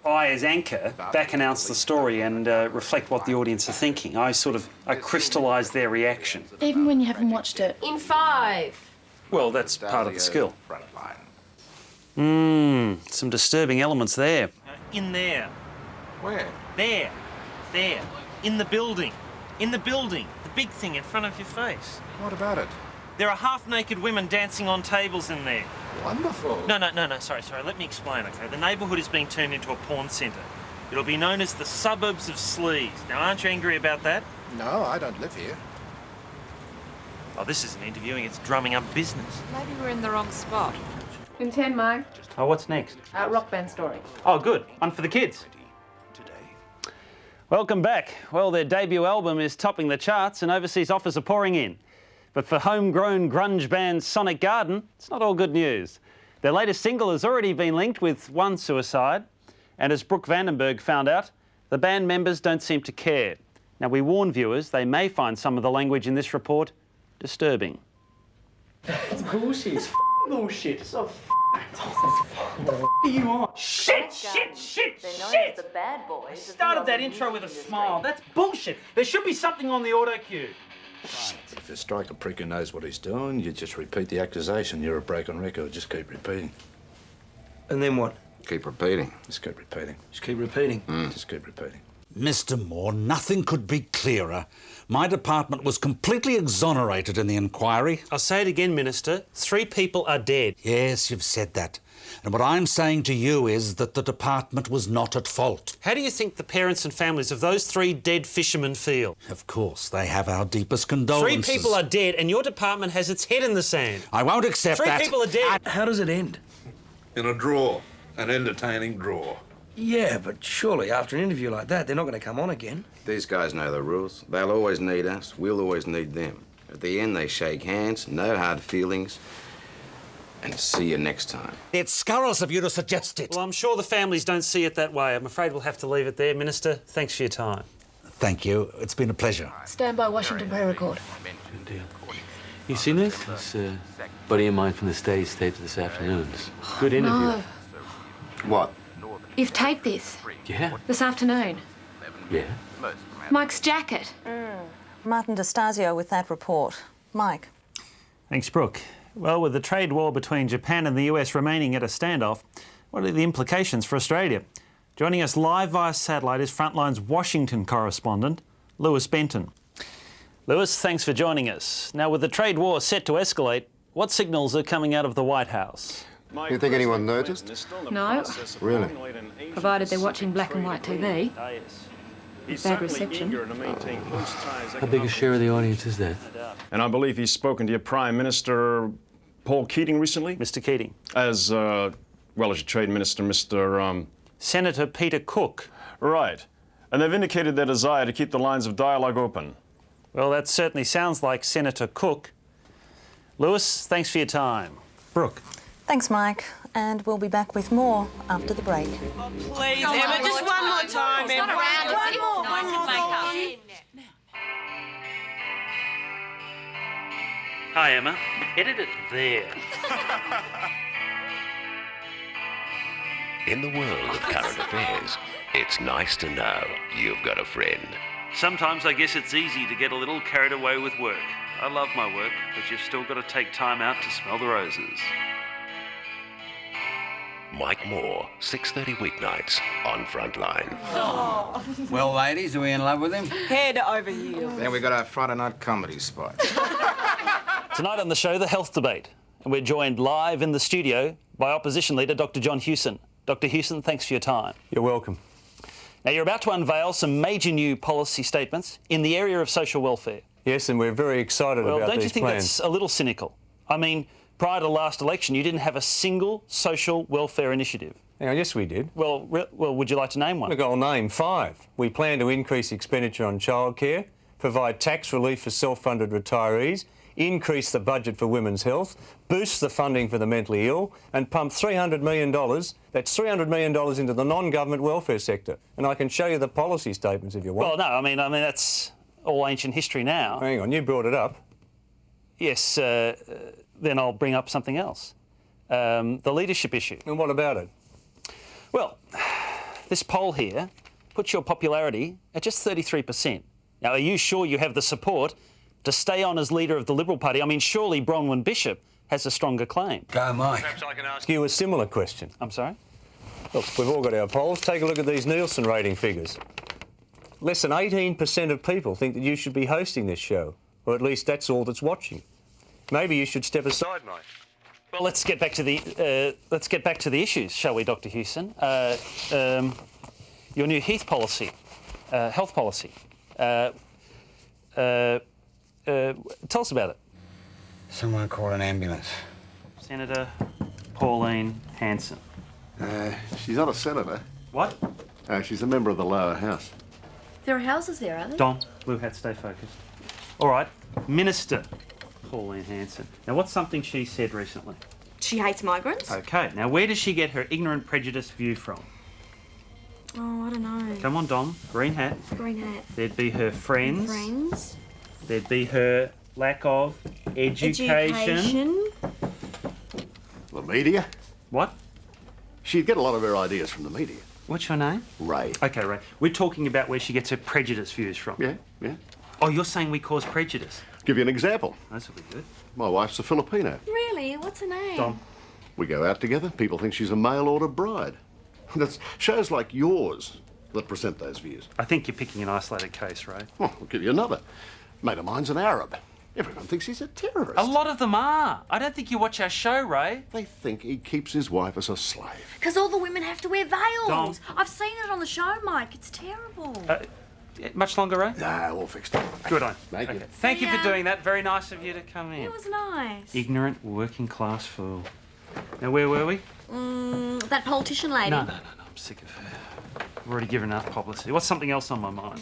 I, as anchor, back announce the story and reflect what the audience are thinking. I crystallise their reaction. Even when you haven't watched it? In 5. Well, that's part of the skill. Some disturbing elements there. In there. Where? There. There. In the building. In the building. The big thing in front of your face. What about it? There are half-naked women dancing on tables in there. Wonderful. No, sorry. Let me explain, OK? The neighbourhood is being turned into a porn centre. It'll be known as the suburbs of sleaze. Now, aren't you angry about that? No, I don't live here. Oh, this isn't interviewing, it's drumming up business. Maybe we're in the wrong spot. In 10, Mike. Oh, what's next? Rock band story. Oh, good. One for the kids. Welcome back. Well, their debut album is topping the charts and overseas offers are pouring in. But for homegrown grunge band Sonic Garden, it's not all good news. Their latest single has already been linked with one suicide, and as Brooke Vandenberg found out, the band members don't seem to care. Now, we warn viewers they may find some of the language in this report disturbing. It's bullshit. It's bullshit. It's so what are you on? Shit! The bad boys. I started that intro with a smile. That's bullshit. There should be something on the auto cue. If you strike a prick who knows what he's doing, you just repeat the accusation. You're a break on record. Just keep repeating. And then what? Keep repeating. Just keep repeating. Just keep repeating. Just keep repeating. Mr. Moore, nothing could be clearer. My department was completely exonerated in the inquiry. I'll say it again, Minister. 3 people are dead. Yes, you've said that. And what I'm saying to you is that the department was not at fault. How do you think the parents and families of those 3 dead fishermen feel? Of course, they have our deepest condolences. 3 people are dead and your department has its head in the sand. I won't accept 3 that. people are dead. How does it end? In a draw. An entertaining draw. Yeah, but surely after an interview like that, they're not going to come on again. These guys know the rules. They'll always need us. We'll always need them. At the end, they shake hands, no hard feelings, and see you next time. It's scurrilous of you to suggest it. Well, I'm sure the families don't see it that way. I'm afraid we'll have to leave it there. Minister, thanks for your time. Thank you. It's been a pleasure. Stand by Washington Prerecord. Good deal. You seen this? This buddy of mine from the States stayed this afternoon. Good interview. No. What? You've taped this? Yeah. This afternoon? Yeah. Mike's jacket? Martin DeStasio with that report. Mike. Thanks, Brooke. Well, with the trade war between Japan and the US remaining at a standoff, what are the implications for Australia? Joining us live via satellite is Frontline's Washington correspondent, Lewis Benton. Lewis, thanks for joining us. Now, with the trade war set to escalate, what signals are coming out of the White House? You think anyone noticed? No. Really? Provided they're watching black and white TV. Bad reception. How big a share of the audience is that? And I believe he's spoken to your Prime Minister, Paul Keating, recently? Mr. Keating. As well as your Trade Minister, Mr. Senator Peter Cook. Right. And they've indicated their desire to keep the lines of dialogue open. Well, that certainly sounds like Senator Cook. Lewis, thanks for your time. Brooke. Thanks, Mike. And we'll be back with more after the break. Please, Emma, just one more time, Emma. One more. Hi, Emma. Edit it there. In the world of current affairs, it's nice to know you've got a friend. Sometimes I guess it's easy to get a little carried away with work. I love my work, but you've still got to take time out to smell the roses. Mike Moore, 6:30 weeknights on Frontline. Well, ladies, are we in love with him? Head over heels. Then we got our Friday night comedy spot. Tonight on the show, the health debate. And we're joined live in the studio by Opposition Leader Dr. John Hewson. Dr. Hewson, thanks for your time. You're welcome. Now, you're about to unveil some major new policy statements in the area of social welfare. Yes, and we're very excited about these plans. Well, don't you think that's a little cynical? I mean, prior to last election, you didn't have a single social welfare initiative. Yes, we did. Well, would you like to name one? Look, I'll name 5. We plan to increase expenditure on childcare, provide tax relief for self-funded retirees, increase the budget for women's health, boost the funding for the mentally ill, and pump $300 million, that's $300 million into the non-government welfare sector. And I can show you the policy statements if you want. Well, no, I mean that's all ancient history now. Hang on, you brought it up. Yes, then I'll bring up something else. The leadership issue. And what about it? Well, This poll here puts your popularity at just 33%. Now, are you sure you have the support to stay on as leader of the Liberal Party? I mean, surely Bronwyn Bishop has a stronger claim. Go, Mike. Perhaps I can ask you a similar question. I'm sorry? Look, we've all got our polls. Take a look at these Nielsen rating figures. Less than 18% of people think that you should be hosting this show, or at least that's all that's watching. Maybe you should step aside, mate. Well, let's get back to the issues, shall we, Dr. Houston? Your new health policy. Tell us about it. Someone call an ambulance. Senator Pauline Hanson. She's not a senator. What? She's a member of the lower house. There are houses there, are there? Don, blue hat, stay focused. All right, Minister Pauline Hanson. Now, what's something she said recently? She hates migrants. Okay, now where does she get her ignorant, prejudiced view from? Oh, I don't know. Come on, Dom. Green hat. Green hat. There'd be her friends. Friends. There'd be her lack of education. The media? What? She'd get a lot of her ideas from the media. What's your name? Ray. Okay, Ray. We're talking about where she gets her prejudiced views from. Yeah. Oh, you're saying we cause prejudice? Give you an example. This will be good. My wife's a Filipino. Really? What's her name? Dom. We go out together. People think she's a mail-order bride. That's shows like yours that present those views. I think you're picking an isolated case, Ray. Well, I'll give you another. Mate of mine's an Arab. Everyone thinks he's a terrorist. A lot of them are. I don't think you watch our show, Ray. They think he keeps his wife as a slave. Because all the women have to wear veils. Dom. I've seen it on the show, Mike. It's terrible. Much longer, Ray? Nah, all fixed up. Good on. Thank you. Thank you for doing that. Very nice of you to come in. It was nice. Ignorant, working class fool. Now, where were we? That politician lady. No, I'm sick of her. I've already given enough publicity. What's something else on my mind?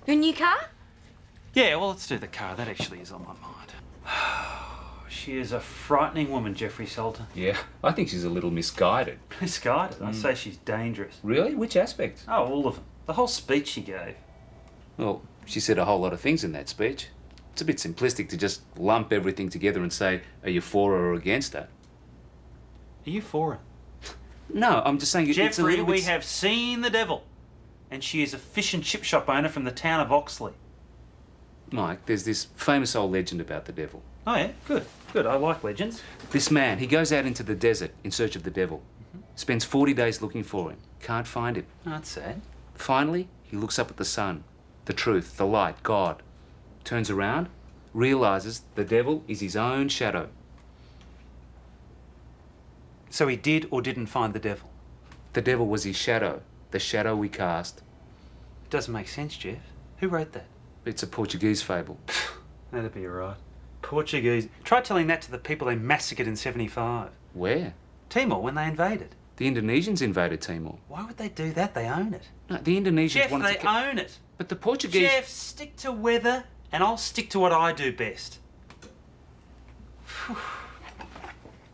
Your new car? Yeah, well, let's do the car. That actually is on my mind. She is a frightening woman, Jeffrey Salter. Yeah, I think she's a little misguided. Misguided? I say she's dangerous. Really? Which aspect? Oh, all of them. The whole speech she gave. Well, she said a whole lot of things in that speech. It's a bit simplistic to just lump everything together and say, are you for her or against her? Are you for her? No, I'm just saying it's a Jeffrey, little bit... we have seen the devil. And she is a fish and chip shop owner from the town of Oxley. Mike, there's this famous old legend about the devil. Oh, yeah? Good. Good. I like legends. This man, he goes out into the desert in search of the devil. Spends 40 days looking for him. Can't find him. Oh, that's sad. Finally, he looks up at the sun, the truth, the light, God. Turns around, realises the devil is his own shadow. So he did or didn't find the devil? The devil was his shadow, the shadow we cast. It doesn't make sense, Jeff. Who wrote that? It's a Portuguese fable. That'd be right. Portuguese. Try telling that to the people they massacred in 75. Where? Timor, when they invaded. The Indonesians invaded Timor. Why would they do that? They own it. No, the Indonesians Jeff, wanted they to... own it. But the Portuguese... Jeff, stick to weather and I'll stick to what I do best.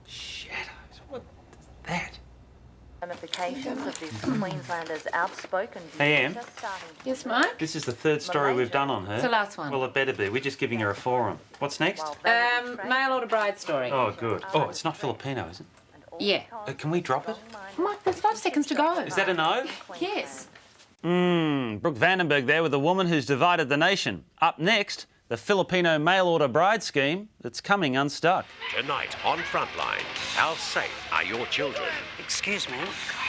Shadows. What is that? Ramifications of this Queenslander's outspoken view. Hey, Em. Yes, Mike? This is the third story we've done on her. It's the last one. Well, it better be. We're just giving her a forum. What's next? Mail order bride story. Oh, good. Oh, it's not Filipino, is it? Yeah. Can we drop it? Mike, there's 5 seconds to go. Is that a no? Yes. Brooke Vandenberg there with the woman who's divided the nation. Up next, the Filipino mail-order bride scheme that's coming unstuck. Tonight on Frontline, how safe are your children? Excuse me,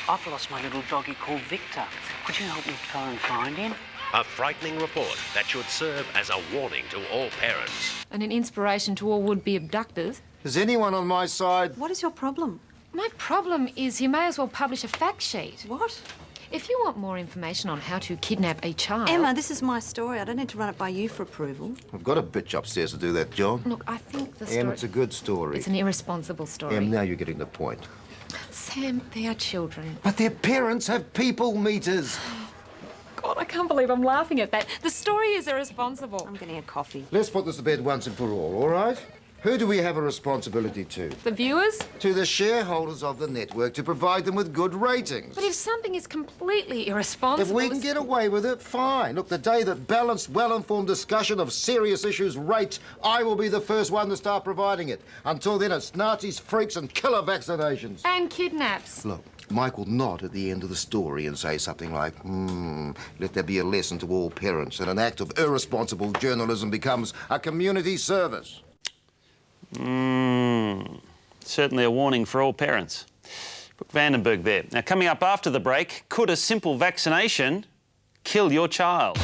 I've lost my little doggy called Victor. Could you help me try and find him? A frightening report that should serve as a warning to all parents. And an inspiration to all would-be abductors. Is anyone on my side? What is your problem? My problem is you may as well publish a fact sheet. What? If you want more information on how to kidnap a child... Emma, this is my story. I don't need to run it by you for approval. I've got a bitch upstairs to do that job. Look, I think the story... Em, it's a good story. It's an irresponsible story. Em, now you're getting the point. Sam, they are children. But their parents have people meters. God, I can't believe I'm laughing at that. The story is irresponsible. I'm getting a coffee. Let's put this to bed once and for all right? Who do we have a responsibility to? The viewers? To the shareholders of the network to provide them with good ratings. But if something is completely irresponsible... If we can get away with it, fine. Look, the day that balanced, well-informed discussion of serious issues rates, I will be the first one to start providing it. Until then, it's Nazis, freaks and killer vaccinations. And kidnaps. Look, Mike will nod at the end of the story and say something like, let there be a lesson to all parents that an act of irresponsible journalism becomes a community service. Certainly a warning for all parents. Brooke Vandenberg there. Now, coming up after the break, could a simple vaccination kill your child?